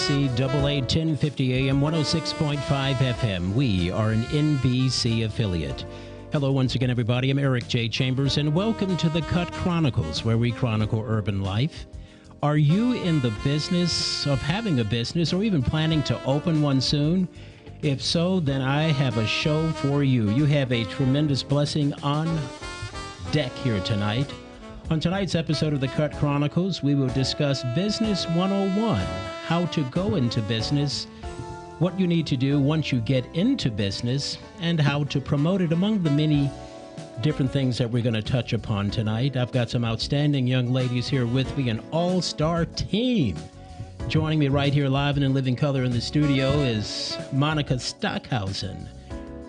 KCAA 1050 AM, 106.5 FM. We are an NBC affiliate. Hello once again, everybody. I'm Eric J. Chambers, and welcome to the Cut Chronicles, where we chronicle urban life. Are you in the business of having a business or even planning to open one soon? If so, then I have a show for you. You have a tremendous blessing on deck here tonight. On tonight's episode of the Cut Chronicles, we will discuss Business 101, how to go into business, what you need to do once you get into business, and how to promote it, among the many different things that we're going to touch upon tonight. I've got some outstanding young ladies here with me, an all-star team. Joining me right here live and in living color in the studio is Monica Stockhausen,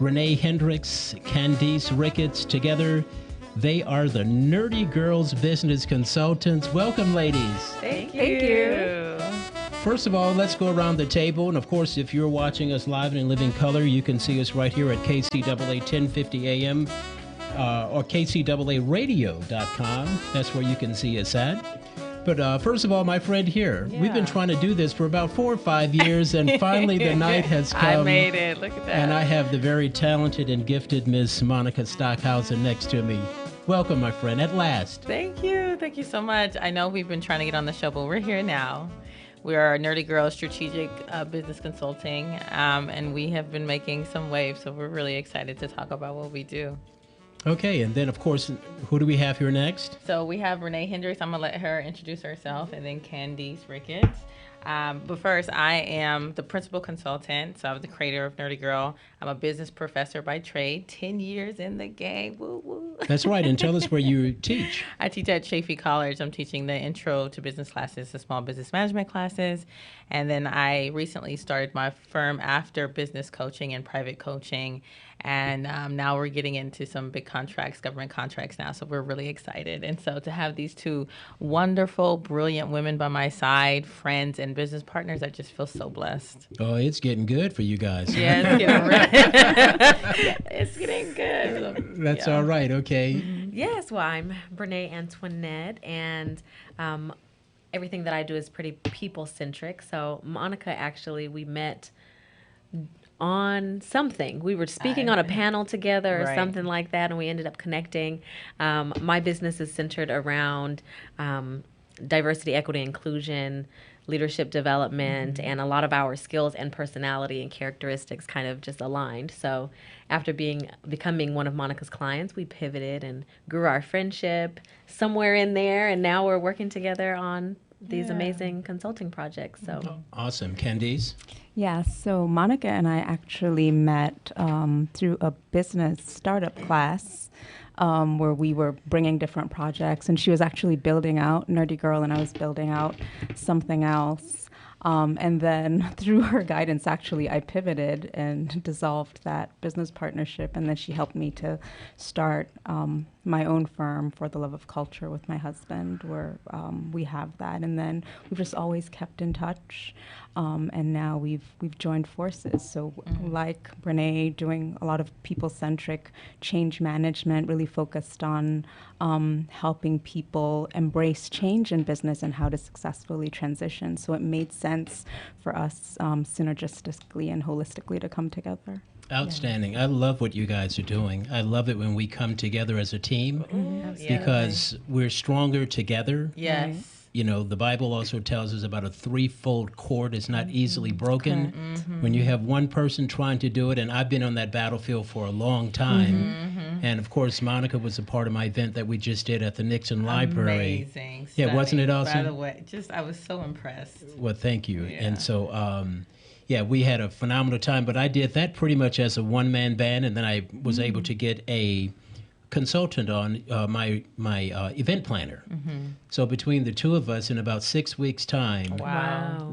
Renee Hendricks, Candice Ricketts. Together, they are the Nerdy Girls Business Consultants. Welcome, ladies. Thank you. First of all, let's go around the table. And of course, if you're watching us live and in living color, you can see us right here at KCAA 1050 AM or KCAAradio.com. That's where you can see us at. But first of all, my friend here, we've been trying to do this for about 4 or 5 years, and finally the night has come. I made it. Look at that. And I have the very talented and gifted Miss Monica Stockhausen next to me. Welcome, my friend, at last. Thank you. Thank you so much. I know we've been trying to get on the show, but we're here now. We are Nerdy Girls Strategic Business Consulting, and we have been making some waves, so we're really excited to talk about what we do. Okay, and then, of course, who do we have here next? So we have Renee Hendricks. I'm going to let her introduce herself, and then Candice Ricketts. But first, I am the principal consultant, so I'm the creator of Nerdy Girl. I'm a business professor by trade, 10 years in the game. Woo, woo. That's right, and tell us where you teach. I teach at Chaffee College. I'm teaching the intro to business classes, the small business management classes. And then I recently started my firm after business coaching and private coaching. And now we're getting into some big contracts, government contracts now. So we're really excited. And so to have these two wonderful, brilliant women by my side, friends and business partners, I just feel so blessed. Oh, it's getting good for you guys. Yeah, it's getting good. That's all right. Okay. Yes, well, I'm Brene Antoinette, and everything that I do is pretty people-centric. So Monica, actually, we met on something. We were speaking on a panel together or something like that, and we ended up connecting. My business is centered around diversity, equity, inclusion, leadership development, and a lot of our skills and personality and characteristics kind of just aligned. So after becoming one of Monica's clients, we pivoted and grew our friendship somewhere in there, and now we're working together on these amazing consulting projects. So awesome. Candice? Yeah, so Monica and I actually met through a business startup class where we were bringing different projects, and she was actually building out Nerdy Girl, and I was building out something else. And then through her guidance, actually, I pivoted and dissolved that business partnership, and then she helped me to start my own firm, For the Love of Culture, with my husband, where we have that. And then we've just always kept in touch, and now we've joined forces. So like Brene, doing a lot of people-centric change management, really focused on helping people embrace change in business and how to successfully transition. So it made sense for us synergistically and holistically to come together. Outstanding. Yeah. I love what you guys are doing. I love it when we come together as a team because we're stronger together. Yes. Right. You know, the Bible also tells us about a threefold cord is not easily broken. When you have one person trying to do it, and I've been on that battlefield for a long time. And of course, Monica was a part of my event that we just did at the Nixon Library. Amazing. Yeah, wasn't it awesome? By the way, I was so impressed. Well, thank you. Yeah. And so, we had a phenomenal time, but I did that pretty much as a one-man band, and then I was able to get a consultant on my event planner. So between the two of us, in about 6 weeks' time,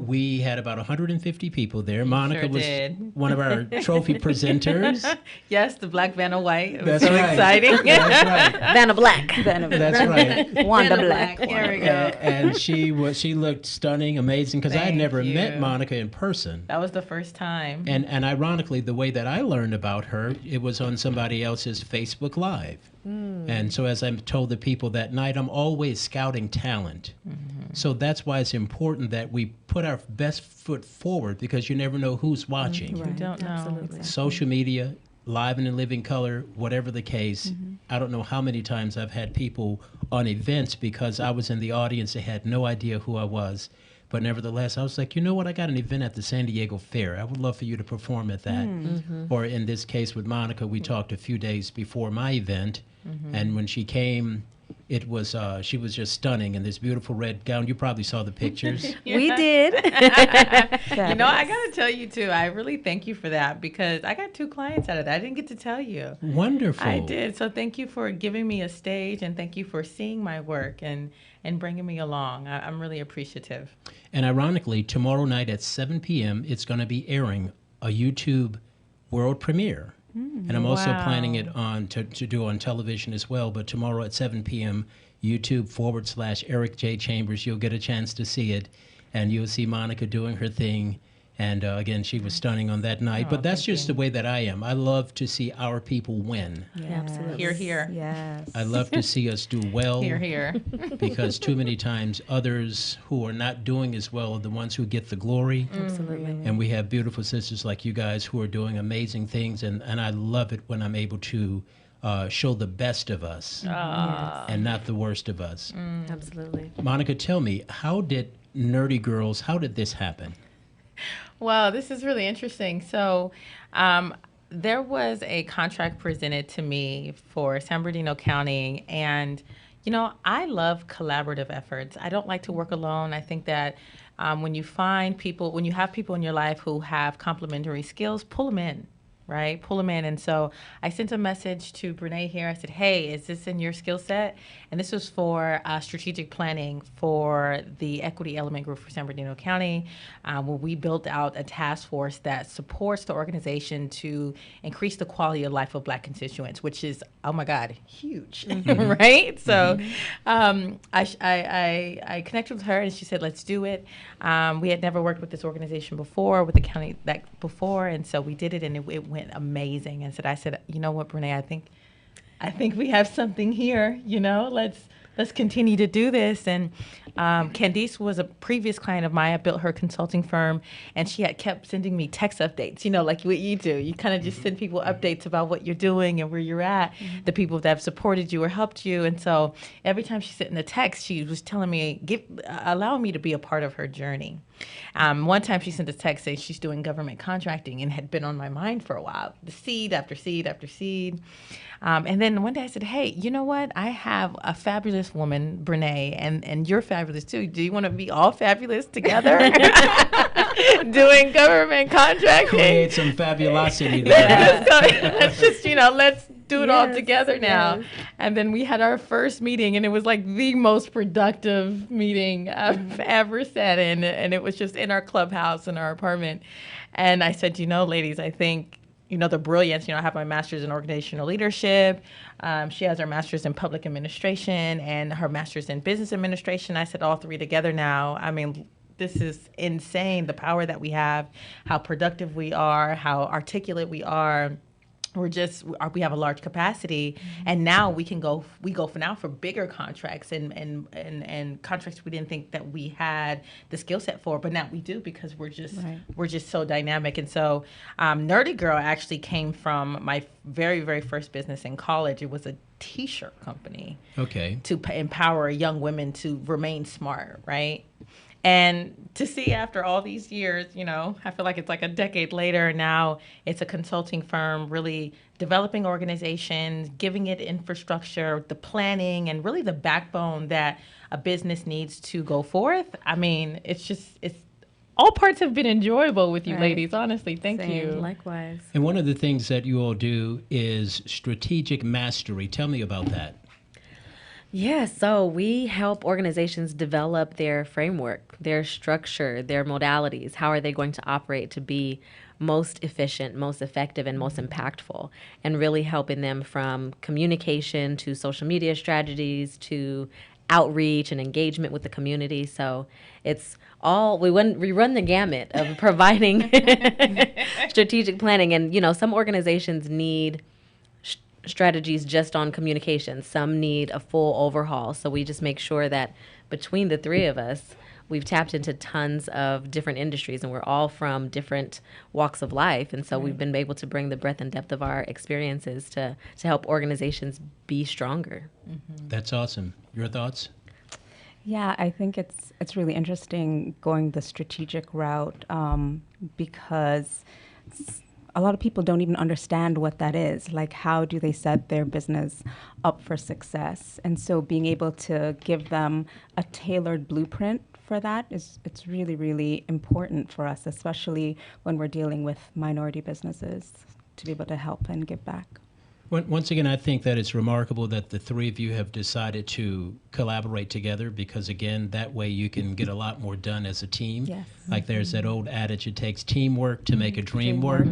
we had about 150 people there. Monica was one of our trophy presenters. Yes, the black Vanna White. It was That's so right. exciting. That's right. Vanna Black. That's right. Wanda Black. Here we go. And she looked stunning, amazing, because I had Thank never you. met Monica in person. That was the first time. And ironically, the way that I learned about her, it was on somebody else's Facebook Live. And so as I told the people that night, I'm always scouting talent. So that's why it's important that we put our best foot forward, because you never know who's watching. You don't know. Absolutely. Social media, live and in living color, whatever the case. I don't know how many times I've had people on events because I was in the audience, they had no idea who I was. But nevertheless, I was like, you know what? I got an event at the San Diego Fair. I would love for you to perform at that. Or in this case with Monica, we talked a few days before my event. And when she came, it was she was just stunning in this beautiful red gown. You probably saw the pictures. We did. You know, I got to tell you, too, I really thank you for that, because I got 2 clients out of that. I didn't get to tell you. Wonderful. I did. So thank you for giving me a stage, and thank you for seeing my work and bringing me along. I'm really appreciative. And ironically, tomorrow night at 7 p.m., it's going to be airing a YouTube world premiere. And I'm also planning it on to do on television as well. But tomorrow at 7 p.m., YouTube/Eric J. Chambers, you'll get a chance to see it. And you'll see Monica doing her thing. And again, she was stunning on that night. But that's just the way that I am. I love to see our people win. Yes. Absolutely. Hear, hear. Yes. I love to see us do well. Here, here. Because too many times others who are not doing as well are the ones who get the glory. Absolutely. And we have beautiful sisters like you guys who are doing amazing things. And I love it when I'm able to show the best of us and not the worst of us. Absolutely. Monica, tell me, how did Nerdy Girls, how did this happen? Well, this is really interesting. So there was a contract presented to me for San Bernardino County, and, you know, I love collaborative efforts. I don't like to work alone. I think that when you find people, when you have people in your life who have complementary skills, pull them in. Right? Pull them in. And so I sent a message to Brene here. I said, hey, is this in your skill set? And this was for strategic planning for the equity element group for San Bernardino County, where we built out a task force that supports the organization to increase the quality of life of Black constituents, which is, oh my God, huge, right? So I connected with her, and she said, let's do it. We had never worked with this organization before, with the county before, and so we did it, and it went amazing. And I said, you know what, Brene, I think we have something here. You know, let's continue to do this. And Candice was a previous client of mine. I built her consulting firm, and she had kept sending me text updates, you know, like what you do. You kind of just send people updates about what you're doing and where you're at, the people that have supported you or helped you. And so every time she sent in a text, she was telling me, allowing me to be a part of her journey. One time she sent a text saying she's doing government contracting and had been on my mind for a while, the seed after seed after seed. And then one day I said, hey, you know what? I have a fabulous woman, Brene, and you're fabulous too. Do you want to be all fabulous together? Doing government contracting? Create some fabulosity there. So let's just, let's do it all together now. Yes. And then we had our first meeting, and it was like the most productive meeting I've ever sat in. And it was just in our clubhouse in our apartment. And I said, ladies, I think, the brilliance, I have my master's in organizational leadership. She has her master's in public administration and her master's in business administration. I said all 3 together now. I mean, this is insane, the power that we have, how productive we are, how articulate we are. We have a large capacity, and now we go for bigger contracts and contracts we didn't think that we had the skill set for, but now we do, because we're just so dynamic. And so Nerdy Girl actually came from my very, very first business in college. It was a t-shirt company. Okay. To empower young women to remain smart, right? And to see after all these years, I feel like it's like a decade later now, it's a consulting firm really developing organizations, giving it infrastructure, the planning, and really the backbone that a business needs to go forth. I mean, it's all parts have been enjoyable with you ladies, honestly. Thank you. Likewise. And one of the things that you all do is strategic mastery. Tell me about that. Yeah, so we help organizations develop their framework, their structure, their modalities. How are they going to operate to be most efficient, most effective, and most impactful? And really helping them from communication to social media strategies to outreach and engagement with the community. So it's all, we run the gamut of providing strategic planning. And, some organizations need strategies just on communication. Some need a full overhaul. So we just make sure that between the three of us, we've tapped into tons of different industries, and we're all from different walks of life. And so we've been able to bring the breadth and depth of our experiences to help organizations be stronger. That's awesome. Your thoughts? Yeah, I think it's really interesting going the strategic route because a lot of people don't even understand what that is. Like, how do they set their business up for success? And so being able to give them a tailored blueprint for that it's really, really important for us, especially when we're dealing with minority businesses, to be able to help and give back. Once again, I think that it's remarkable that the three of you have decided to collaborate together because, again, that way you can get a lot more done as a team. Yes. Like there's that old adage, it takes teamwork to make a dream work.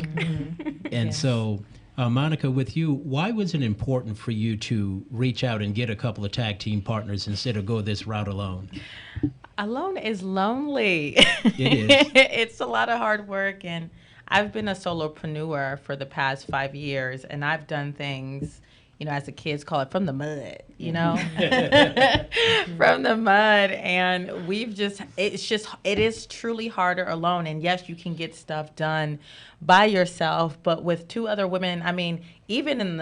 And so, Monica, with you, why was it important for you to reach out and get a couple of tag team partners instead of go this route alone? Alone is lonely. It is. It's a lot of hard work, and I've been a solopreneur for the past 5 years, and I've done things, as the kids call it, from the mud, from the mud. And it is truly harder alone. And yes, you can get stuff done by yourself, but with two other women, I mean, even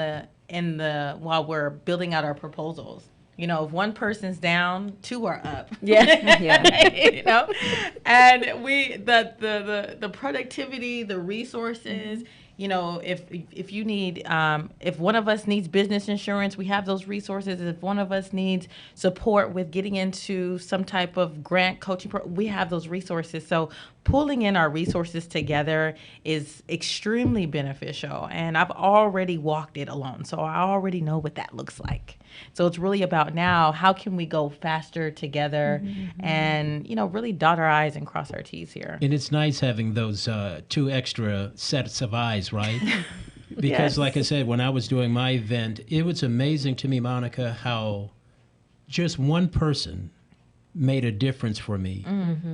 while we're building out our proposals, if one person's down, two are up. Yeah. And the productivity, the resources, if you need, if one of us needs business insurance, we have those resources. If one of us needs support with getting into some type of grant coaching, we have those resources. So pulling in our resources together is extremely beneficial. And I've already walked it alone, so I already know what that looks like. So it's really about now, how can we go faster together and, really dot our I's and cross our T's here. And it's nice having those two extra sets of eyes, right? Because Yes. like I said, when I was doing my event, it was amazing to me, Monica, how just one person made a difference for me.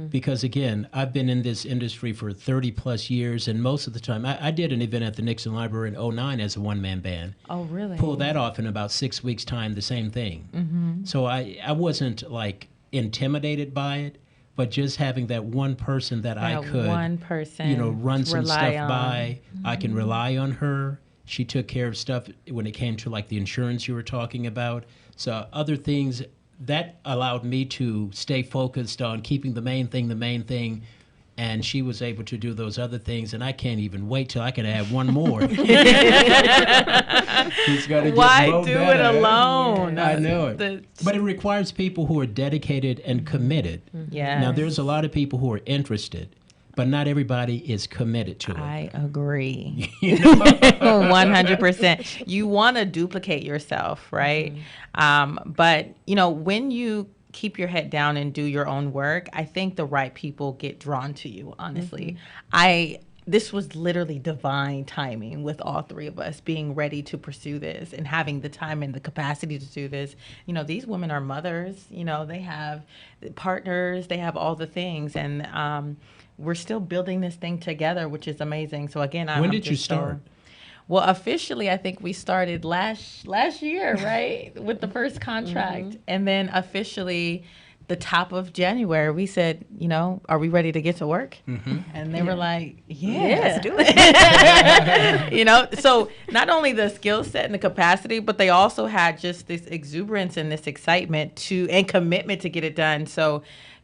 Because again, I've been in this industry for 30 plus years, and most of the time, I did an event at the Nixon Library in '09 as a one-man band. Oh, really? Pulled that off in about 6 weeks' time, the same thing. So I wasn't like intimidated by it, but just having that one person that I could, one person run to some rely stuff on. by. I can rely on her. She took care of stuff when it came to like the insurance you were talking about. So other things that allowed me to stay focused on keeping the main thing. And she was able to do those other things, and I can't even wait till I can add one more. He's gonna get Why more do better. it alone? I know it. But it requires people who are dedicated and committed. Yeah. Now, there's a lot of people who are interested, but not everybody is committed to it. I agree. 100%. You want to duplicate yourself, right? But, when you keep your head down and do your own work, I think the right people get drawn to you, honestly. This was literally divine timing with all three of us being ready to pursue this and having the time and the capacity to do this. These women are mothers, they have partners, they have all the things. And we're still building this thing together, which is amazing. So again, When did you start? Well, officially, I think we started last year, right, with the first contract. And then officially, the top of January, we said, are we ready to get to work? And they were like, let's do it. So not only the skill set and the capacity, but they also had just this exuberance and this excitement and commitment to get it done. So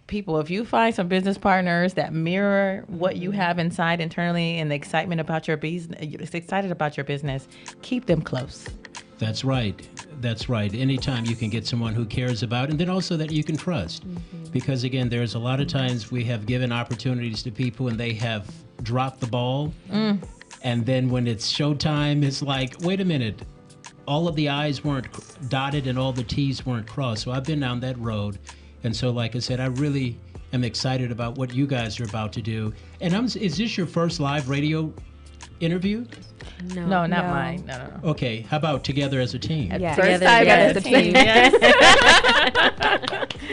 people, if you find some business partners that mirror what you have inside internally and the excitement about your business, excited about your business, keep them close. That's right. Anytime you can get someone who cares about, and then also that you can trust. Because again, there's a lot of times we have given opportunities to people and they have dropped the ball. And then when it's showtime, it's like, wait a minute, all of the I's weren't dotted and all the T's weren't crossed. So I've been down that road. And so, like I said, I really am excited about what you guys are about to do. And is this your first live radio interview? No, not mine. No. Okay, how about Together as a Team? Yeah. First Together time as as a a team. Yes.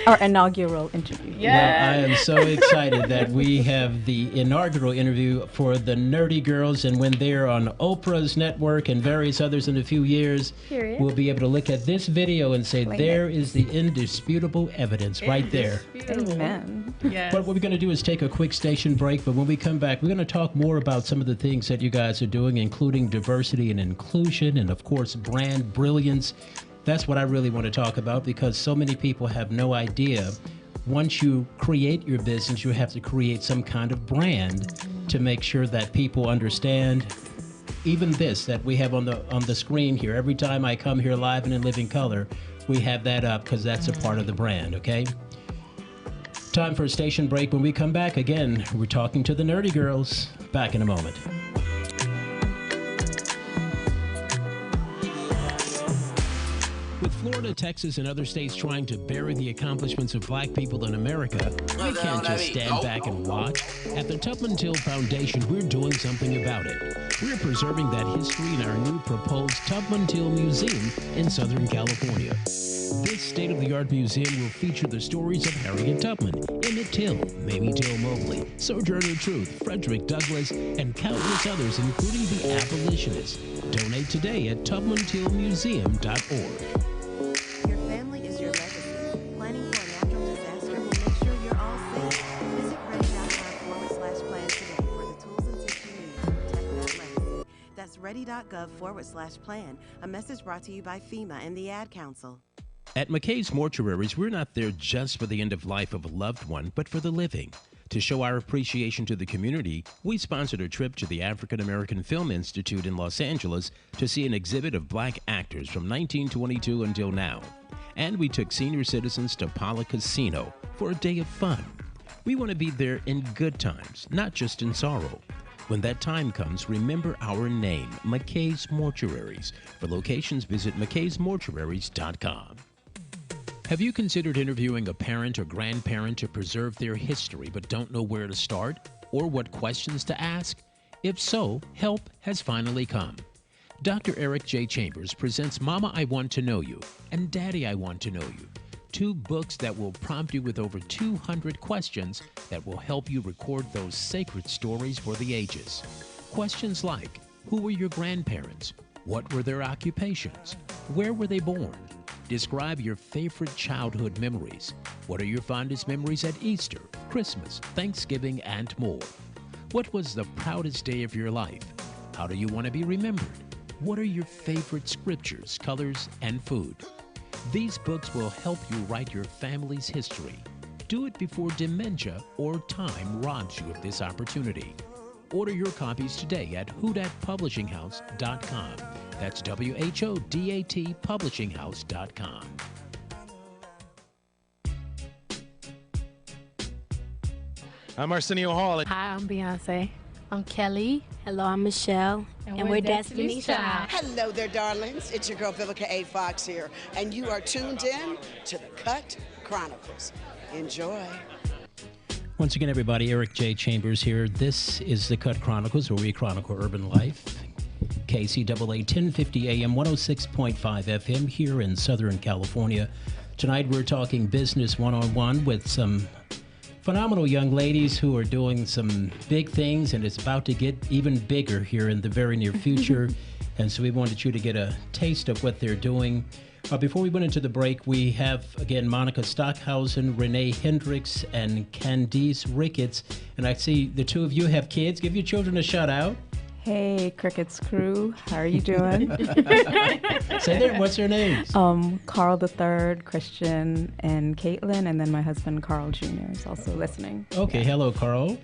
Our inaugural interview. Well, I am so excited that we have the inaugural interview for the Nerdy Girls, and when they're on Oprah's network and various others in a few years, Period. we'll be able to look at this video and say, there is the indisputable evidence right there. Amen. Yes. What we're going to do is take a quick station break, but when we come back, we're going to talk more about some of the things that you guys are doing, including diversity and inclusion, and of course, brand brilliance. That's what I really want to talk about, because so many people have no idea. Once you create your business, you have to create some kind of brand to make sure that people understand. Even this that we have on the screen here, every time I come here live and in living color, we have that up because that's a part of the brand, okay? Time for a station break. When we come back, again, we're talking to the Nerdy Girls. Back in a moment. With Florida, Texas, and other states trying to bury the accomplishments of black people in America, we can't just stand back and watch. At the Tubman Till Foundation, we're doing something about it. We're preserving that history in our new proposed Tubman Till Museum in Southern California. This state-of-the-art museum will feature the stories of Harriet Tubman, Emmett Till, Mamie Till Mobley, Sojourner Truth, Frederick Douglass, and countless others, including the abolitionists. Donate today at tubmantilmuseum.org. Your family is your legacy. Planning for a natural disaster will make sure you're all safe. Visit ready.gov/plan today for the tools and tips you need to protect that legacy. That's ready.gov/plan. A message brought to you by FEMA and the Ad Council. At McKay's Mortuaries, we're not there just for the end of life of a loved one, but for the living. To show our appreciation to the community, we sponsored a trip to the African American Film Institute in Los Angeles to see an exhibit of black actors from 1922 until now. And we took senior citizens to Pala Casino for a day of fun. We want to be there in good times, not just in sorrow. When that time comes, remember our name, McKay's Mortuaries. For locations, visit mckaysmortuaries.com. Have you considered interviewing a parent or grandparent to preserve their history but don't know where to start or what questions to ask? If so, help has finally come. Dr. Eric J. Chambers presents Mama, I Want to Know You and Daddy, I Want to Know You, 2 books that will prompt you with over 200 questions that will help you record those sacred stories for the ages. Questions like, who were your grandparents? What were their occupations? Where were they born? Describe your favorite childhood memories. What are your fondest memories at Easter, Christmas, Thanksgiving, and more? What was the proudest day of your life? How do you want to be remembered? What are your favorite scriptures, colors, and food? These books will help you write your family's history. Do it before dementia or time robs you of this opportunity. Order your copies today at whodatpublishinghouse.com. That's WHODAT publishinghouse.com. I'm Arsenio Hall. Hi, I'm Beyonce. I'm Kelly. Hello, I'm Michelle. And we're Destiny's Child. Hello there, darlings. It's your girl, Vivica A. Fox here, and you are tuned in to the Cut Chronicles. Enjoy. Once again, everybody, Eric J. Chambers here. This is the Cut Chronicles, where we chronicle urban life. KCAA 1050 AM, 106.5 FM here in Southern California. Tonight we're talking business one-on-one with some phenomenal young ladies who are doing some big things, and it's about to get even bigger here in the very near future. And so we wanted you to get a taste of what they're doing. Before we went into the break, we have, again, Monica Stockhausen, Renee Hendricks, and Candice Ricketts. And I see the two of you have kids. Give your children a shout out. Hey, Cricket's crew. How are you doing? Say there, what's their names? Carl III, Christian, and Caitlin, and then my husband, Carl Jr. is also listening. Okay, hello, Carl.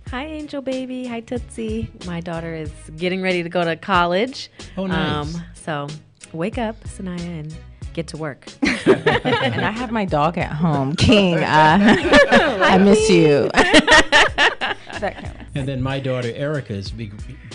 Hi, Angel Baby. Hi, Tootsie. My daughter is getting ready to go to college. Oh, nice. So wake up, Sanaya, and get to work. And I have my dog at home, King. I miss you. That counts. And then my daughter, Erica, is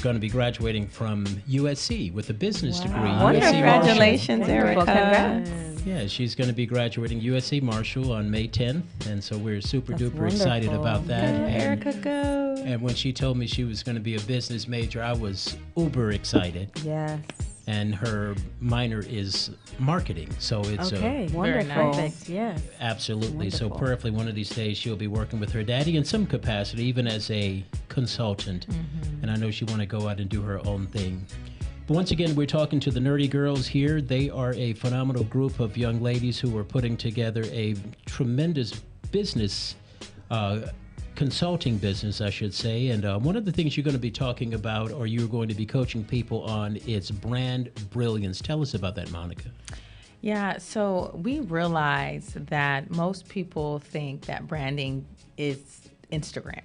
going to be graduating from USC with a business degree. USC Congratulations, Marshall. Erica. Well, congrats. Yeah, she's going to be graduating USC Marshall on May 10th, and so we're super duper excited about that. And, Erica, go. and when she told me she was going to be a business major, I was uber excited. Yes. and her minor is marketing. So it's Okay, Wonderful. Perfect. Yes. absolutely. So Wonderful. perfectly, one of these days she'll be working with her daddy in some capacity, even as a consultant. And I know she want to go out and do her own thing. But once again, we're talking to the Nerdy Girls here. They are a phenomenal group of young ladies who are putting together a tremendous business, consulting business, I should say. And one of the things you're going to be talking about, or you're going to be coaching people on, is brand brilliance. Tell us about that, Monica. Yeah, so we realize that most people think that branding is Instagram.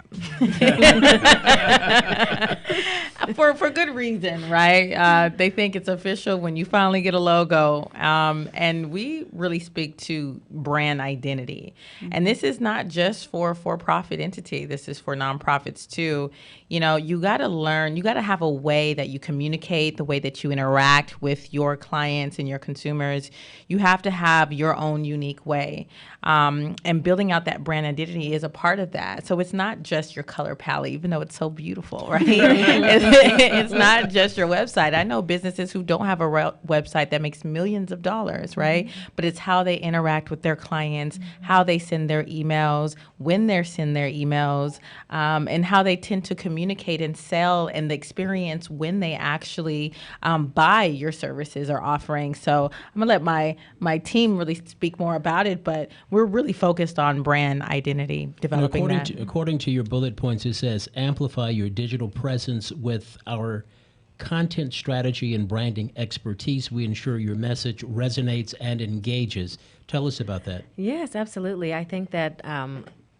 for good reason, right? They think it's official when you finally get a logo. And we really speak to brand identity. And this is not just for for-profit entity. This is for nonprofits too. You know, you got to learn, you got to have a way that you communicate, the way that you interact with your clients and your consumers. You have to have your own unique way. And building out that brand identity is a part of that. So it's not just your color palette, even though it's so beautiful, right? It's not just your website. I know businesses who don't have a website that makes millions of dollars, right? But it's how they interact with their clients, how they send their emails, when they send their emails, and how they tend to communicate and sell, and the experience when they actually buy your services or offerings. So I'm gonna let my team really speak more about it, but we're really focused on brand identity, developing that. According to your bullet points, it says amplify your digital presence with our content strategy and branding expertise. We ensure your message resonates and engages. Tell us about that. Yes, absolutely. I think that,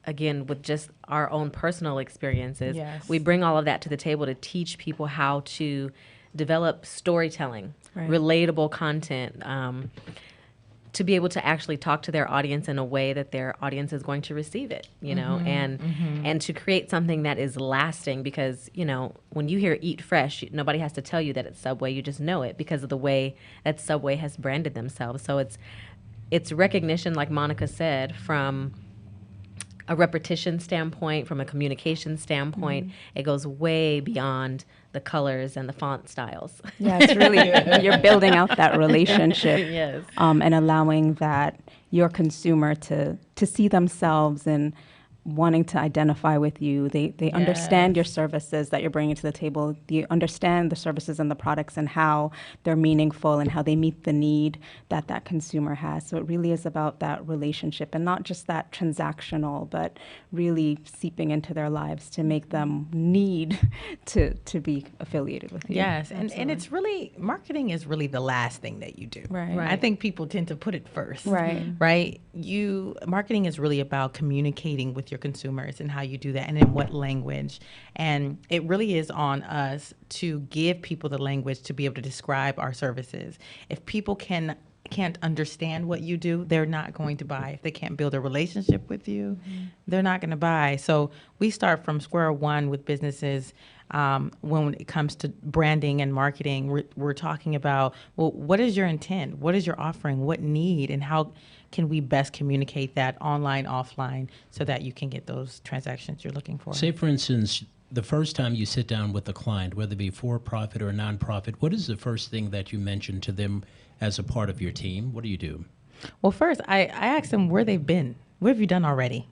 again, with just our own personal experiences, Yes. we bring all of that to the table to teach people how to develop storytelling, relatable content, to be able to actually talk to their audience in a way that their audience is going to receive it, you know, and to create something that is lasting, because, you know, when you hear Eat Fresh, nobody has to tell you that it's Subway. You just know it because of the way that Subway has branded themselves. So it's recognition, like Monica said, from a repetition standpoint, from a communication standpoint. It goes way beyond the colors and the font styles. Yeah, it's really, you're building out that relationship. Yes. And allowing that your consumer to see themselves and wanting to identify with you. They understand your services that you're bringing to the table. They understand the services and the products and how they're meaningful and how they meet the need that that consumer has. So it really is about that relationship, and not just that transactional, but really seeping into their lives to make them need to be affiliated with you. Yes, and it's really, marketing is really the last thing that you do. Right. I think people tend to put it first. Right. Right? Marketing is really about communicating with your consumers and how you do that and in what language. And it really is on us to give people the language to be able to describe our services. If people can't understand what you do, they're not going to buy. If they can't build a relationship with you, they're not going to buy. So we start from square one with businesses. When it comes to branding and marketing, we're talking about, well, what is your intent? What is your offering? What need? And how can we best communicate that online, offline, so that you can get those transactions you're looking for? Say, for instance, the first time you sit down with a client, whether it be for-profit or nonprofit, what is the first thing that you mention to them as a part of your team? What do you do? Well, first, I ask them where they've been. What have you done already?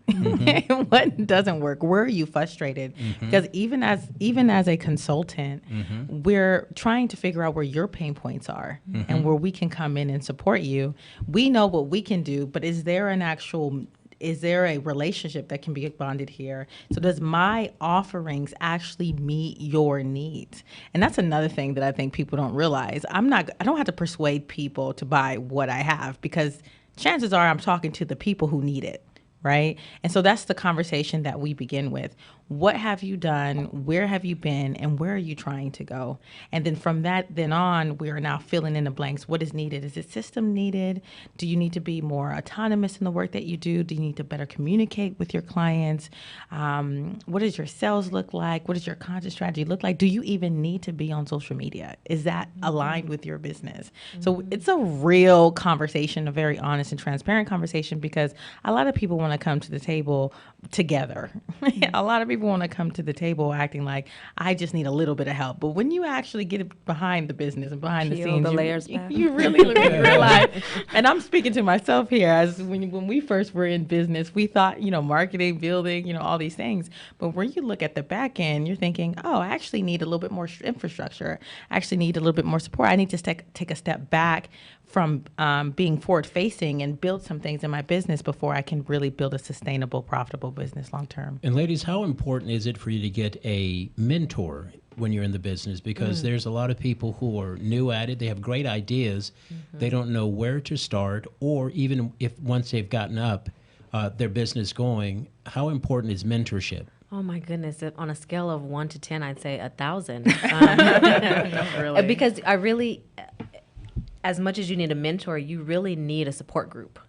What doesn't work? Where are you frustrated? Because even as a consultant, we're trying to figure out where your pain points are and where we can come in and support you. We know what we can do, but is there a relationship that can be bonded here? So does my offerings actually meet your needs? And that's another thing that I think people don't realize. I don't have to persuade people to buy what I have, because chances are I'm talking to the people who need it, right? And so that's the conversation that we begin with. What have you done? Where have you been? And where are you trying to go? And then from that then on, we are now filling in the blanks. What is needed? Is it system needed? Do you need to be more autonomous in the work that you do? Do you need to better communicate with your clients? What does your sales look like? What does your content strategy look like? Do you even need to be on social media? Is that aligned with your business? So it's a real conversation, a very honest and transparent conversation, because a lot of people want want to come to the table together. A lot of people want to come to the table acting like I just need a little bit of help. But when you actually get behind the business and behind the Peel scenes, the you, layers back. you really realize. And I'm speaking to myself here, as when we first were in business, we thought, marketing, building, all these things. But when you look at the back end, you're thinking, oh, I actually need a little bit more infrastructure. I actually need a little bit more support. I need to take a step back from being forward facing and build some things in my business before I can really build a sustainable, profitable business long term. And ladies, how important is it for you to get a mentor when you're in the business? Because there's a lot of people who are new at it. They have great ideas. They don't know where to start, or even if once they've gotten up their business going, how important is mentorship? Oh my goodness! On a scale of 1 to 10, I'd say 1,000. Really? Because I really, as much as you need a mentor, you really need a support group.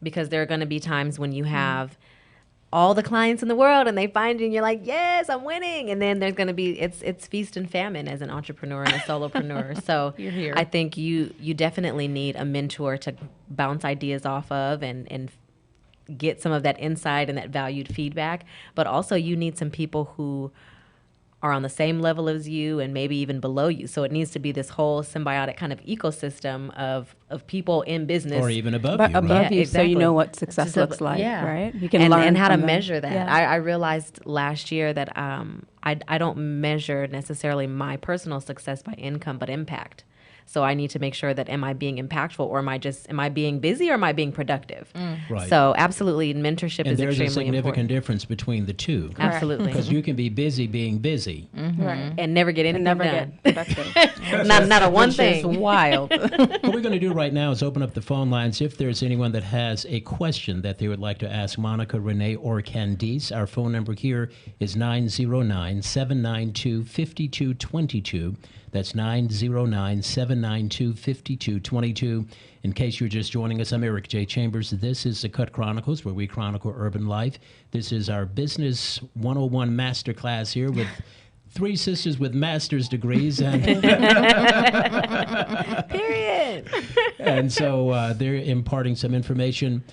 Because there are going to be times when you have all the clients in the world and they find you and you're like, yes, I'm winning. And then there's going to be, it's feast and famine as an entrepreneur and a solopreneur. So You're here. I think you definitely need a mentor to bounce ideas off of and get some of that insight and that valued feedback. But also you need some people who are on the same level as you and maybe even below you. So it needs to be this whole symbiotic kind of ecosystem of people in business. Or even above But you, above right? you, Yeah, so you know exactly. what success looks like, Yeah. right? You can and, learn and how to from them. measure that. Yeah. I realized last year that I don't measure necessarily my personal success by income, but impact. So I need to make sure that am I being impactful, or am I being busy, or am I being productive? Right. So absolutely, mentorship And is there's a extremely significant important. difference between the two. Absolutely. Because you can be busy being busy. Right. And never get anything Never done. get productive. not a one Which thing. is wild. What we're going to do right now is open up the phone lines. If there's anyone that has a question that they would like to ask Monica, Renee, or Candice, our phone number here is 909-792-5222. That's 909-792-5222. In case you're just joining us, I'm Eric J. Chambers. This is the Cut Chronicles, where we chronicle urban life. This is our Business 101 masterclass here with three sisters with master's degrees. And Period. And so they're imparting some information.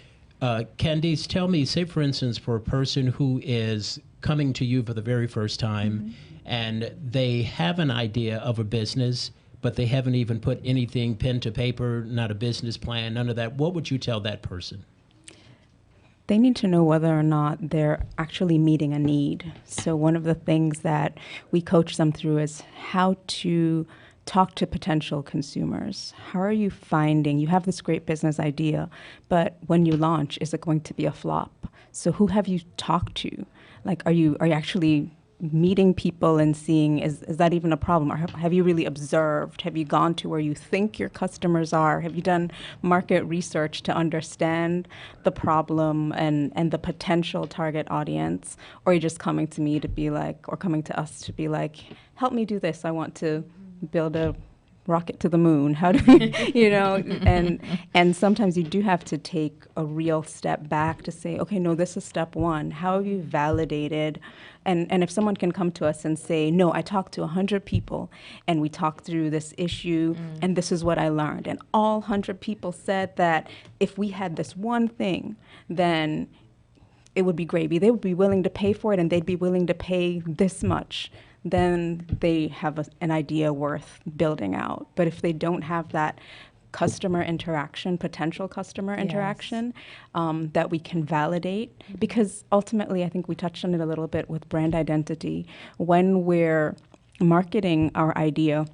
Candice, tell me, say for instance, for a person who is coming to you for the very first time and they have an idea of a business, but they haven't even put anything pen to paper, not a business plan, none of that. What would you tell that person? They need to know whether or not they're actually meeting a need. So one of the things that we coach them through is how to talk to potential consumers. How are you finding, you have this great business idea, but when you launch, is it going to be a flop? So who have you talked to? Like, are you actually meeting people and seeing, is that even a problem? Or have you really observed? Have you gone to where you think your customers are? Have you done market research to understand the problem and the potential target audience? Or are you just coming to me to be like, or coming to us to be like, help me do this. I want to build a rocket to the moon. How do we, and sometimes you do have to take a real step back to say, okay, no, this is step one. How have you validated? And if someone can come to us and say, no, I talked to 100 people and we talked through this issue and this is what I learned. And all 100 people said that if we had this one thing, then it would be gravy. They would be willing to pay for it and they'd be willing to pay this much. Then they have an idea worth building out. But if they don't have that customer interaction, potential customer interaction, that we can validate, because ultimately, I think we touched on it a little bit with brand identity. When we're marketing our idea,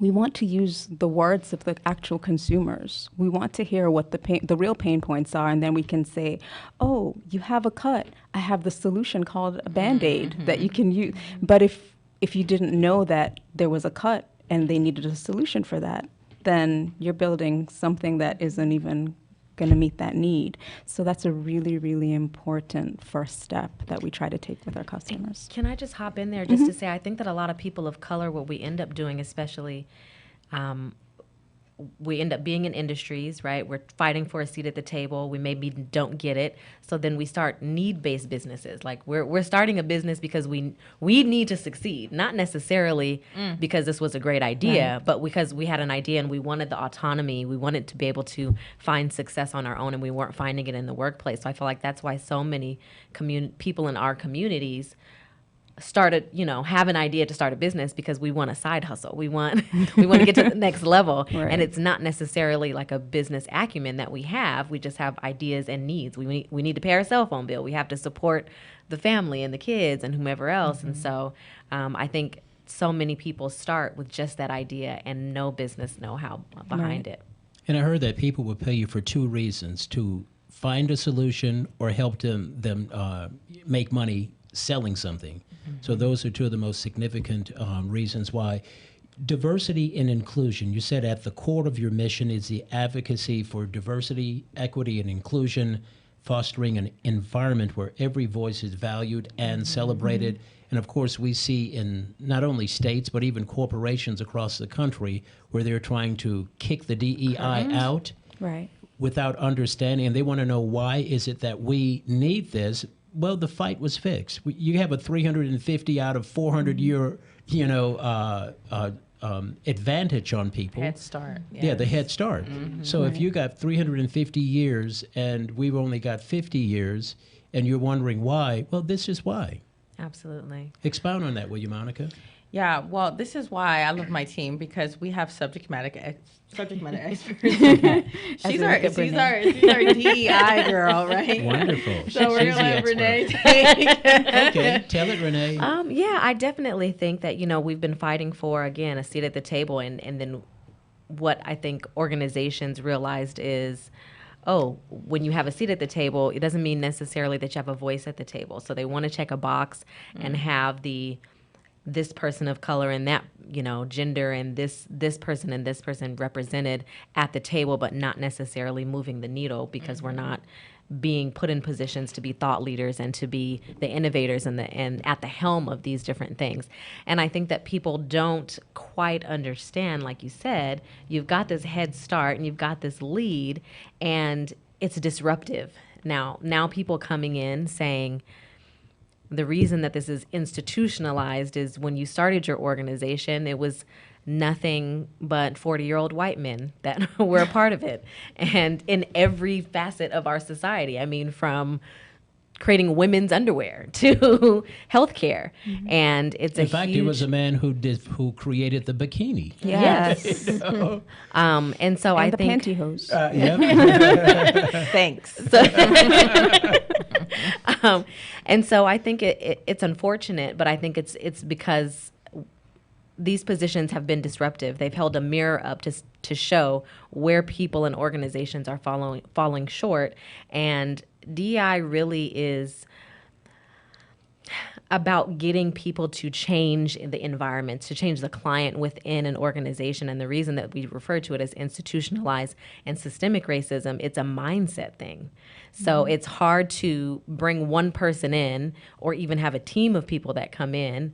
we want to use the words of the actual consumers. We want to hear what the real pain points are, and then we can say, oh, you have a cut. I have the solution called a Band-Aid that you can use. But if you didn't know that there was a cut and they needed a solution for that, then you're building something that isn't even going to meet that need. So that's a really, really important first step that we try to take with our customers. Can I just hop in there just to say, I think that a lot of people of color, what we end up doing, especially we end up being in industries, right? We're fighting for a seat at the table. We maybe don't get it. So then we start need-based businesses. Like we're starting a business because we need to succeed, not necessarily because this was a great idea, but because we had an idea and we wanted the autonomy. We wanted to be able to find success on our own, and we weren't finding it in the workplace. So I feel like that's why so many people in our communities started, have an idea to start a business, because we want a side hustle. We want to get to the next level. Right. And it's not necessarily like a business acumen that we have. We just have ideas and needs. We need to pay our cell phone bill. We have to support the family and the kids and whomever else. And so I think so many people start with just that idea and no business know-how behind it. And I heard that people would pay you for two reasons: to find a solution or help them make money selling something. So those are two of the most significant reasons why. Diversity and inclusion. You said at the core of your mission is the advocacy for diversity, equity, and inclusion, fostering an environment where every voice is valued and celebrated. And of course, we see in not only states, but even corporations across the country where they're trying to kick the DEI out Right. without understanding. And they want to know, why is it that we need this? Well, the fight was fixed. You have a 350 out of 400 year, advantage on people. Head start. Yeah, the head start. So if you got 350 years and we've only got 50 years, and you're wondering why, well, this is why. Absolutely. Expound on that, will you, Monica? Yeah, well, this is why I love my team, because we have subject matter experts. she's our DEI girl, right? Wonderful. So we're She's gonna the let Renee expert. take. Okay, tell it, Renee. Yeah, I definitely think that, we've been fighting for, again, a seat at the table. And then what I think organizations realized is, when you have a seat at the table, it doesn't mean necessarily that you have a voice at the table. So they want to check a box and have this person of color and that, gender and this person and this person represented at the table, but not necessarily moving the needle, because we're not being put in positions to be thought leaders and to be the innovators and at the helm of these different things. And I think that people don't quite understand, like you said, you've got this head start and you've got this lead, and it's disruptive. Now people coming in saying, the reason that this is institutionalized is when you started your organization, it was nothing but 40-year-old white men that were a part of it. And in every facet of our society, I mean, from creating women's underwear to healthcare. And it's In fact, it was a man who created the bikini. Yes. And so I the think pantyhose. Thanks. And so I think it's unfortunate, but I think it's because these positions have been disruptive. They've held a mirror up to show where people and organizations are falling short. And DEI really is about getting people to change the environment, to change the client within an organization. And the reason that we refer to it as institutionalized and systemic racism, it's a mindset thing. So it's hard to bring one person in or even have a team of people that come in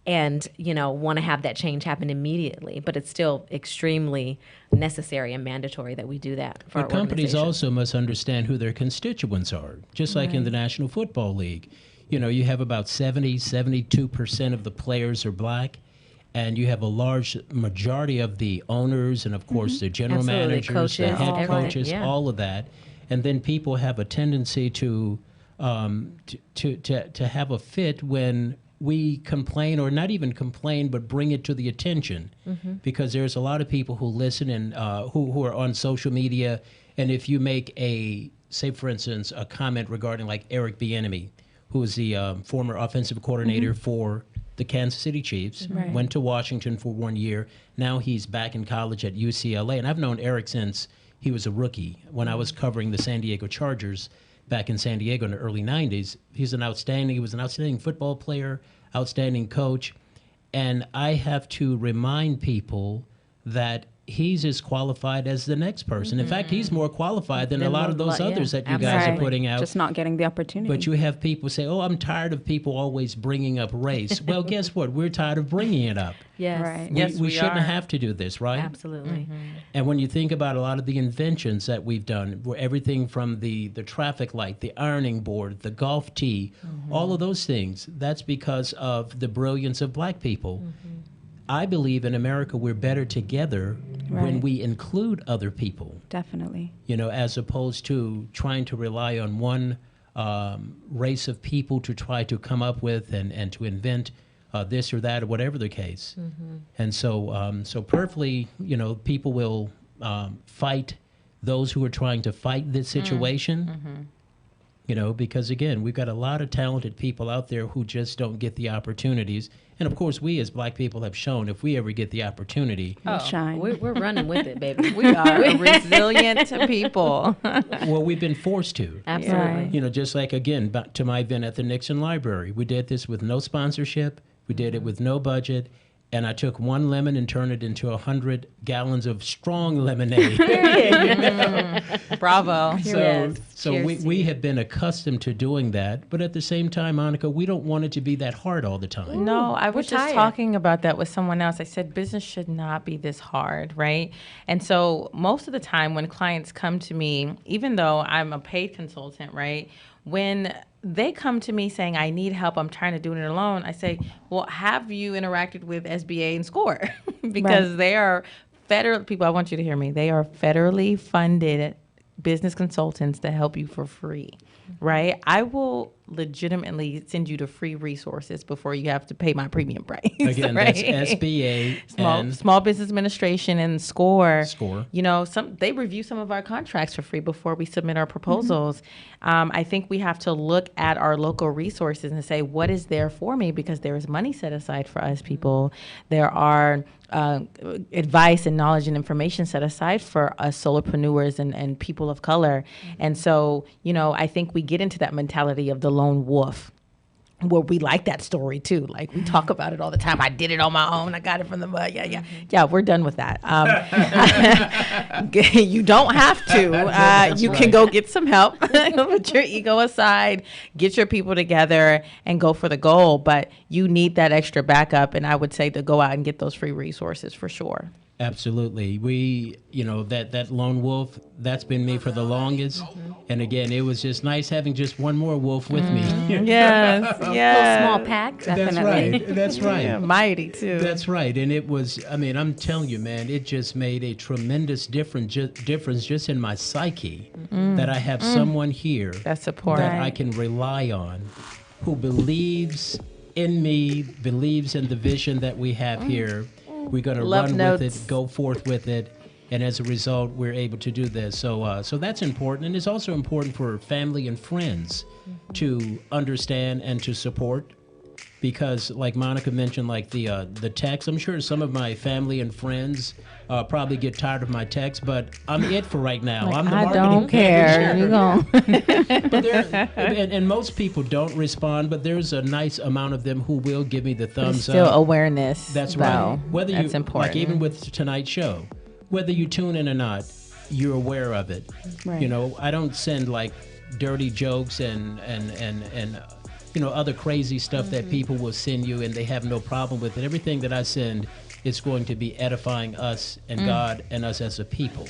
and, want to have that change happen immediately. But it's still extremely necessary and mandatory that we do that for our But companies organization. also must understand who their constituents are, just like in the National Football League. You have about 72% of the players are black, and you have a large majority of the owners and, of course, the general Absolutely. managers, the Coaches, head everything, coaches, yeah. all of that. And then people have a tendency to have a fit when we complain, or not even complain, but bring it to the attention, because there's a lot of people who listen and who are on social media, and if you make say for instance, a comment regarding like Eric Bieniemy, who is the former offensive coordinator for the Kansas City Chiefs, went to Washington for 1 year. Now he's back in college at UCLA, and I've known Eric since he was a rookie when I was covering the San Diego Chargers back in San Diego in the early 90s. He was an outstanding football player, outstanding coach. And I have to remind people that he's as qualified as the next person. In fact, he's more qualified than a lot of those others that you guys are putting out. Just not getting the opportunity. But you have people say, oh, I'm tired of people always bringing up race. Well, guess what? We're tired of bringing it up. Yes. Right. We shouldn't have to do this, right? Absolutely. And when you think about a lot of the inventions that we've done, where everything from the traffic light, the ironing board, the golf tee, all of those things, that's because of the brilliance of black people. I believe in America we're better together when we include other people. Definitely. You know, as opposed to trying to rely on one race of people to try to come up with and to invent this or that or whatever the case. And so perfectly, you know, people will fight those who are trying to fight this situation. You know, because again, we've got a lot of talented people out there who just don't get the opportunities. And of course, we as black people have shown if we ever get the opportunity, Shine. We're running with it, baby. We are resilient people. well, we've been forced to. Absolutely. You know, just like, again, back to my event at the Nixon Library. We did this with no sponsorship. We did it with no budget. And I took one lemon and turned it into 100 gallons of strong lemonade. Bravo. So we have been accustomed to doing that. But at the same time, Monica, we don't want it to be that hard all the time. No, I was just tired. talking about that with someone else. I said business should not be this hard, right? And so most of the time when clients come to me, even though I'm a paid consultant, right, when they come to me saying, I need help, I'm trying to do it alone, I say, well, have you interacted with SBA and SCORE? Because they are federal people. I want you to hear me. They are federally funded business consultants that help you for free, right? I will legitimately send you to free resources before you have to pay my premium price. Again, right? that's SBA and Small Business Administration and SCORE. SCORE. You know, they review some of our contracts for free before we submit our proposals. I think we have to look at our local resources and say, what is there for me? Because there is money set aside for us people. There are advice and knowledge and information set aside for us solopreneurs and people of color. And so, you know, I think we get into that mentality of the lone wolf. Well, we like that story too. Like we talk about it all the time. I did it on my own. I got it from the mud. Yeah. We're done with that. You don't have to. You can go get some help. Put your ego aside. Get your people together and go for the goal. But you need that extra backup. And I would say to go out and get those free resources for sure. Absolutely. We, you know, that lone wolf, that's been me for the longest. And again, it was just nice having just one more wolf with me. Yes. Little small pack. That's right. That's right. Yeah, mighty too. That's right. And it was, I mean, I'm telling you, man, it just made a tremendous difference just in my psyche that I have someone here That support. that I can rely on who believes in me, believes in the vision that we have here. We're going to run with it, go forth with it, and as a result, we're able to do this. So that's important, and it's also important for family and friends to understand and to support, because, like Monica mentioned, like the text. I'm sure some of my family and friends probably get tired of my text, but I'm it for right now. Like, I'm the I marketing don't care. You manager. But and most people don't respond, but there's a nice amount of them who will give me the thumbs Still up. awareness. That's though. right. Whether That's you important. like, even with tonight's show, whether you tune in or not, you're aware of it. Right. You know, I don't send like dirty jokes and you know, other crazy stuff that people will send you and they have no problem with it. Everything that I send is going to be edifying us and God and us as a people.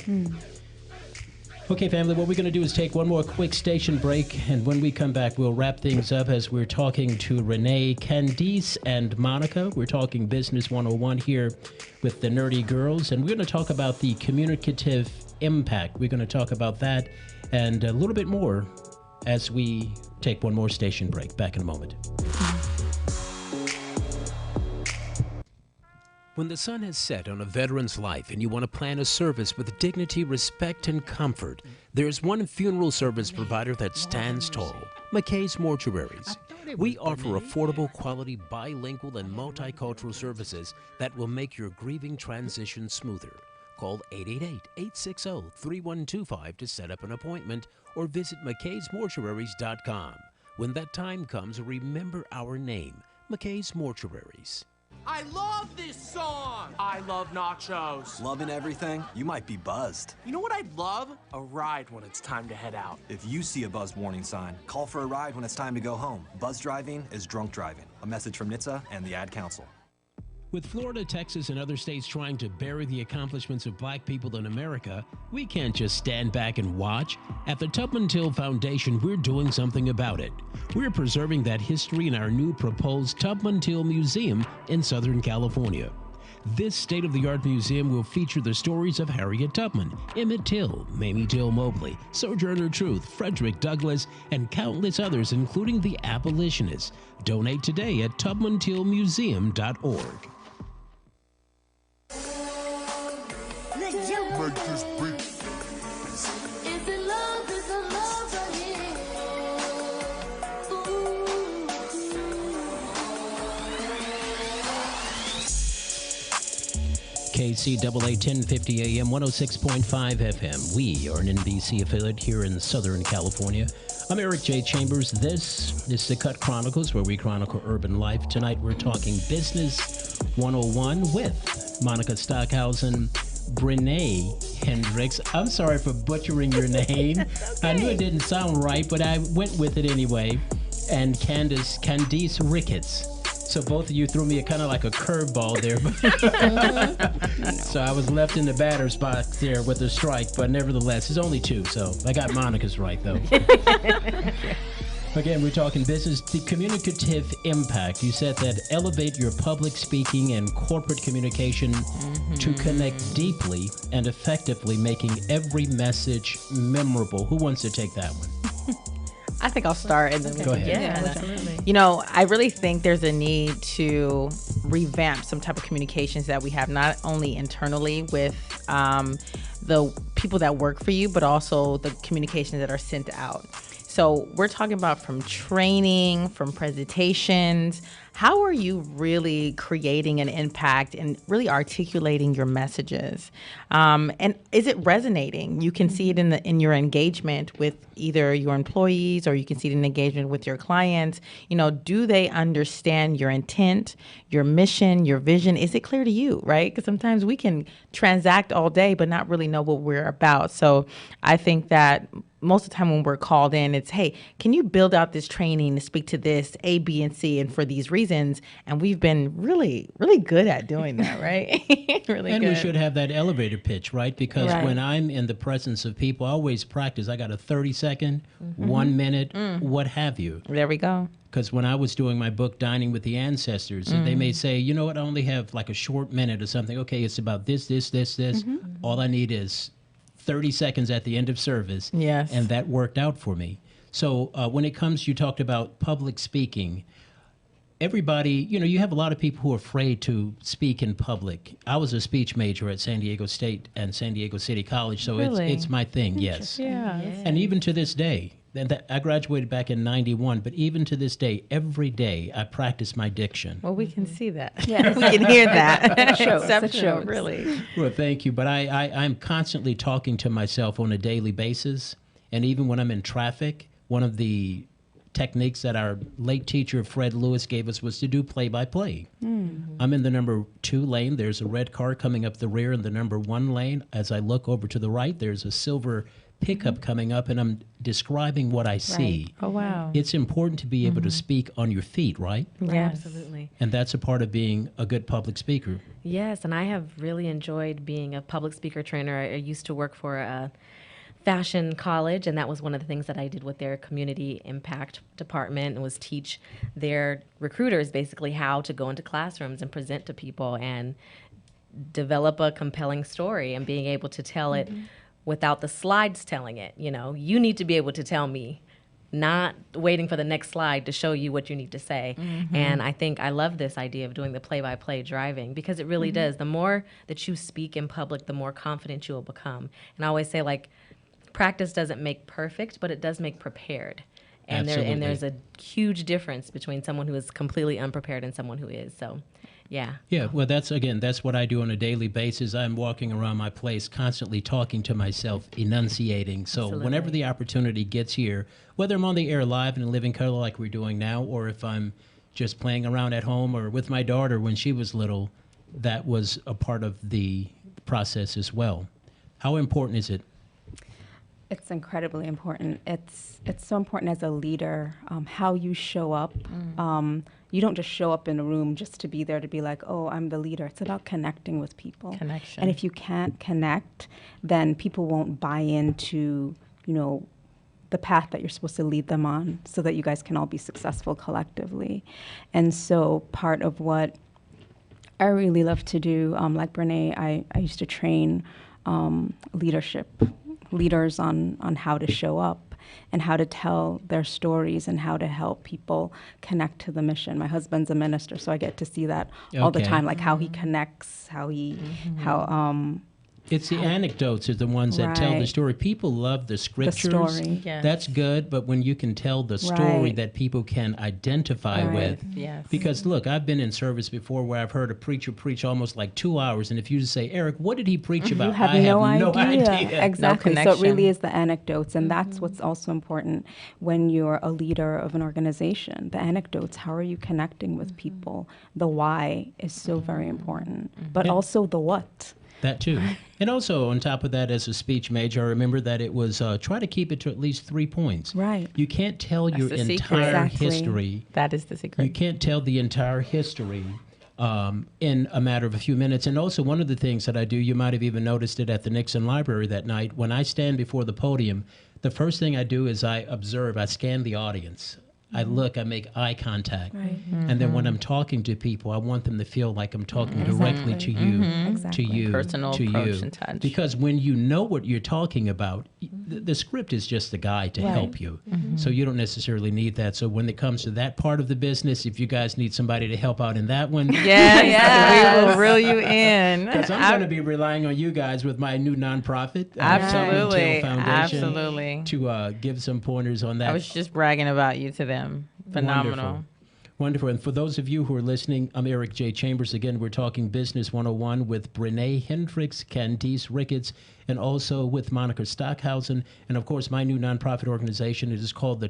Okay, family, what we're going to do is take one more quick station break, and when we come back, we'll wrap things up as we're talking to Renee, Candice, and Monica. We're talking Business 101 here with the Nerdy Girls, and we're going to talk about the communicative impact. We're going to talk about that and a little bit more as we take one more station break. Back in a moment. When the sun has set on a veteran's life and you want to plan a service with dignity, respect, and comfort, there's one funeral service provider that stands tall, McKay's Mortuaries. We offer affordable, quality, bilingual, and multicultural services that will make your grieving transition smoother. Call 888-860-3125 to set up an appointment or visit mckaysmortuaries.com. When that time comes, remember our name, McKay's Mortuaries. I love this song! I love nachos. Loving everything? You might be buzzed. You know what I'd love? A ride when it's time to head out. If you see a buzzed warning sign, call for a ride when it's time to go home. Buzz driving is drunk driving. A message from NHTSA and the Ad Council. With Florida, Texas, and other states trying to bury the accomplishments of black people in America, we can't just stand back and watch. At the Tubman Till Foundation, we're doing something about it. We're preserving that history in our new proposed Tubman Till Museum in Southern California. This state-of-the-art museum will feature the stories of Harriet Tubman, Emmett Till, Mamie Till Mobley, Sojourner Truth, Frederick Douglass, and countless others, including the abolitionists. Donate today at tubmantillmuseum.org. Make this beat. Is it love? Is it love right here? KCAA 1050 AM, 106.5 FM. We are an NBC affiliate here in Southern California. I'm Eric J. Chambers. This is the Cut Chronicles, where we chronicle urban life. Tonight we're talking Business 101 with Monica Stockhausen, Brene Hendricks. I'm sorry for butchering your name. Okay. I knew it didn't sound right, but I went with it anyway. And Candice Ricketts. So both of you threw me kind of like a curveball there. So I was left in the batter's box there with a strike, but nevertheless, it's only two, so I got Monica's right, though. Again, we're talking business, the communicative impact. You said that elevate your public speaking and corporate communication to connect deeply and effectively, making every message memorable. Who wants to take that one? I think I'll start and then go ahead. Yeah, absolutely. You know, I really think there's a need to revamp some type of communications that we have, not only internally with the people that work for you, but also the communications that are sent out. So we're talking about from training, from presentations. How are you really creating an impact and really articulating your messages? And is it resonating? You can see it in your engagement with either your employees, or you can see it in engagement with your clients. You know, do they understand your intent, your mission, your vision? Is it clear to you, right? Because sometimes we can transact all day but not really know what we're about. So I think that most of the time when we're called in, it's, hey, can you build out this training to speak to this A, B, and C, and for these reasons? And we've been really, really good at doing that, right? Really and good. we should have that elevator pitch, right? Because when I'm in the presence of people, I always practice. I got a 30-second, 1 minute, what have you. There we go. Because when I was doing my book, Dining with the Ancestors, they may say, you know what, I only have like a short minute or something. Okay, it's about this. All I need is 30 seconds at the end of service. Yes. And that worked out for me. So when it comes, you talked about public speaking. Everybody, you know, you have a lot of people who are afraid to speak in public. I was a speech major at San Diego State and San Diego City College, so it's my thing, yes. Yeah. And even to this day, I graduated back in 91, but even to this day, every day I practice my diction. Well, we can see that. Yes. We can hear that. It shows. Exceptional, really. Well, thank you. But I'm constantly talking to myself on a daily basis. And even when I'm in traffic, one of the techniques that our late teacher, Fred Lewis, gave us was to do play-by-play. I'm in the number 2 lane. There's a red car coming up the rear in the number 1 lane. As I look over to the right, there's a silver pickup coming up, and I'm describing what I see. Oh, wow. It's important to be able to speak on your feet, right? Yes. Absolutely. And that's a part of being a good public speaker. Yes, and I have really enjoyed being a public speaker trainer. I used to work for a fashion college, and that was one of the things that I did with their community impact department, and was teach their recruiters basically how to go into classrooms and present to people and develop a compelling story, and being able to tell it without the slides telling it. You know, you need to be able to tell me, not waiting for the next slide to show you what you need to say. And I think I love this idea of doing the play-by-play driving, because it really does. The more that you speak in public, the more confident you will become. And I always say, like, practice doesn't make perfect, but it does make prepared. And there's a huge difference between someone who is completely unprepared and someone who is. So, yeah. Yeah, well, that's what I do on a daily basis. I'm walking around my place constantly talking to myself, enunciating. So whenever the opportunity gets here, whether I'm on the air live and in living color like we're doing now, or if I'm just playing around at home or with my daughter when she was little, that was a part of the process as well. How important is it? It's incredibly important. It's so important as a leader, how you show up. You don't just show up in a room just to be there to be like, oh, I'm the leader. It's about connecting with people. Connection. And if you can't connect, then people won't buy into, the path that you're supposed to lead them on so that you guys can all be successful collectively. And so part of what I really love to do, like Brene, I used to train leaders on how to show up and how to tell their stories and how to help people connect to the mission. My husband's a minister, so I get to see that all the time, like how he connects, It's the anecdotes are the ones that tell the story. People love the scriptures. The story. Yes. That's good, but when you can tell the story Right. that people can identify with. Yes. Because look, I've been in service before where I've heard a preacher preach almost like 2 hours, and if you just say, Eric, what did he preach about? You have I no have no idea. Exactly. No So it really connection. is the anecdotes, and that's what's also important when you're a leader of an organization. The anecdotes, how are you connecting with people? The why is so very important, but Yeah. also the what. That too. And also, on top of that, as a speech major, I remember that it was try to keep it to at least 3 points. Right. You can't tell That's your the secret. entire Exactly. history. That is the secret. You can't tell the entire history in a matter of a few minutes. And also, one of the things that I do, you might have even noticed it at the Nixon Library that night, when I stand before the podium, the first thing I do is I observe, I scan the audience. I look, I make eye contact. Right. And then when I'm talking to people, I want them to feel like I'm talking directly to you, Exactly. to you, Personal to approach you. and touch. Because when you know what you're talking about, the script is just a guide to help you. So you don't necessarily need that. So when it comes to that part of the business, if you guys need somebody to help out in that one, we will reel you in. because I'm going to be relying on you guys with my new nonprofit, Absolutely. Tubman Till Foundation, Absolutely. to give some pointers on that. I was just bragging about you to them. Phenomenal. Wonderful. And for those of you who are listening, I'm Eric J. Chambers. Again, we're talking Business 101 with Brene Hendricks, Candice Ricketts, and also with Monica Stockhausen. And of course, my new nonprofit organization, it is called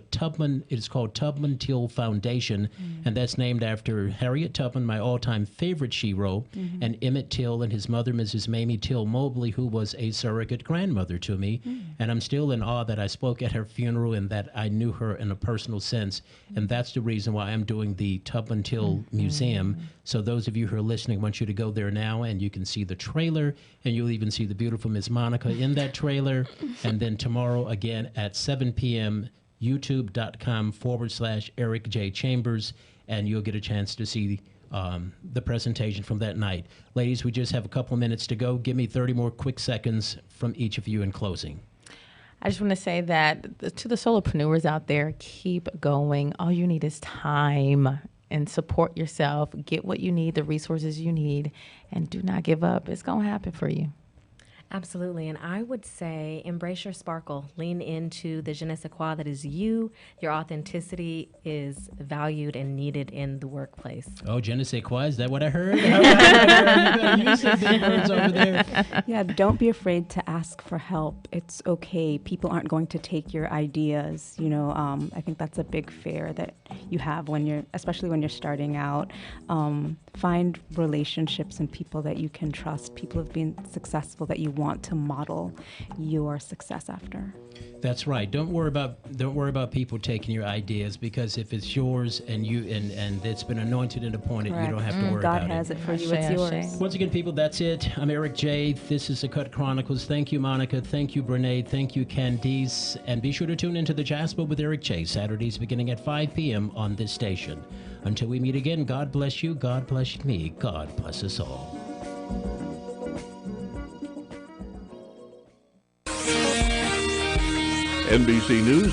Tubman Till Foundation. And that's named after Harriet Tubman, my all-time favorite shero, and Emmett Till and his mother, Mrs. Mamie Till Mobley, who was a surrogate grandmother to me. And I'm still in awe that I spoke at her funeral and that I knew her in a personal sense. And that's the reason why I'm doing the Tubman Till Museum. So those of you who are listening, I want you to go there now, and you can see the trailer, and you'll even see the beautiful Miss Monica in that trailer. And then tomorrow again at 7 p.m., youtube.com/Eric J. Chambers, and you'll get a chance to see the presentation from that night. Ladies, we just have a couple minutes to go. Give me 30 more quick seconds from each of you in closing. I just want to say that to the solopreneurs out there, keep going. All you need is time, and support yourself. Get what you need, the resources you need, and do not give up. It's going to happen for you. Absolutely. And I would say embrace your sparkle. Lean into the je ne sais quoi that is you. Your authenticity is valued and needed in the workplace. Oh, je ne sais quoi? Is that what I heard? All right. You better use some big words over there. Yeah, don't be afraid to ask for help. It's okay. People aren't going to take your ideas. I think that's a big fear that you have especially when you're starting out. Find relationships and people that you can trust, people who have been successful that you want to model your success after. That's right. Don't worry about people taking your ideas, because if it's yours and it's been anointed and appointed, Correct. you don't have to worry God about has it. it for you. It's yours. Once again, people, that's it. I'm Eric J. This is the Cut Chronicles. Thank you, Monica. Thank you, Brene. Thank you, Candice. And be sure to tune into the Jasper with Eric J. Saturdays beginning at 5 p.m. on this station. Until we meet again, God bless you. God bless me. God bless us all. NBC News